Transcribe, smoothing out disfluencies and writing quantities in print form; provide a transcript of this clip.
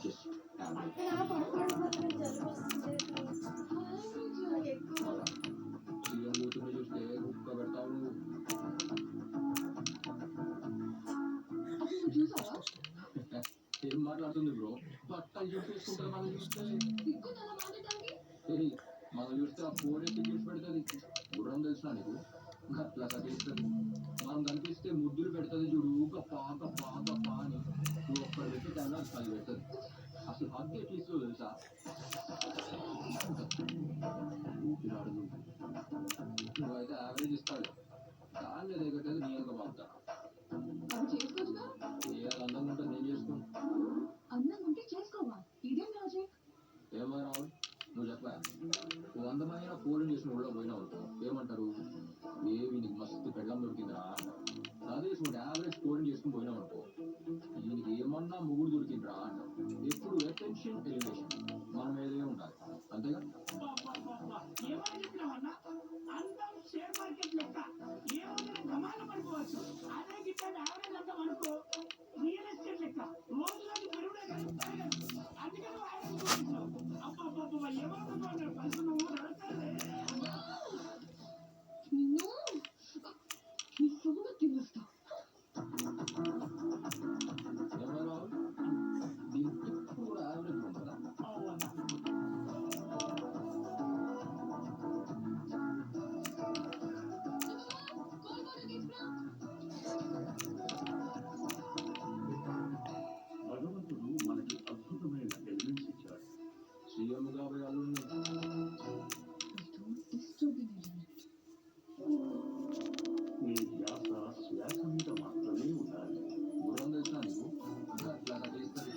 Just average. CM కూతుర్ని చూస్తే కుక్క పెడతావు నువ్వు. ఏం మాట్లాడుతుంది బ్రో? బట్టలు చూసేసుకుంటారు మనం చూస్తే. ఏయ్, మనం చూస్తే ఆ ఫోన్ ఎత్తి చూసి పెడుతుంది. గుర్రం తెలిసిన నీకు అట్లా కనిపిస్తుంది. మనం కనిపిస్తే ముద్దులు పెడుతుంది చూడు, గప్పా గప్పా గప్పా అని. నువ్వు ఒక్కడ పెట్టి టైంలో అది పది పెడుతుంది. అసలు హగ్ ఎట్లా ఇస్తుందో తెలుసా? ఊపిరాడు నువ్వైతే యావరేజ్ ఇస్తాడు. దాన్ని ఎదగట్టేది నీ అంత బాగుంటా. ఏ అందంగా ఉంటుంది నేను చేసుకోను. ఏమో రావు, నువ్వు చెప్పా. నువ్వు అందమైన ఫోన్ చేసిన ఊళ్ళో పోయినావు అనుకో, ఏమంటారు? ఏవి నీకు మస్తు పెళ్ళం దొరికిందిరా అంటారు. అదే చూడండి, యావరేజ్ స్టోరీ చేసుకుని పోయినావు అనుకో, దీనికి ఏమన్నా ముగ్గురు దొరికిందిరా అంటారు. ఎప్పుడు అటెన్షన్ ఎలివేషన్ మన మీదే ఉండాలి, అంతేగా? ఏమో రావు, దీనికి ఇప్పుడు కూడా యావరేజ్ ఉంటుందా? భగవంతుడు మనకి అద్భుతమైన ఎలిమెంట్స్ ఇచ్చాడు. సీఎం కాబోయే అల్లుడిని నీ ధ్యాస శ్వాస మీద మాత్రమే ఉండాలి. గుర్రం తెలిసిన నీకు అట్లా కట్టేస్తుంది.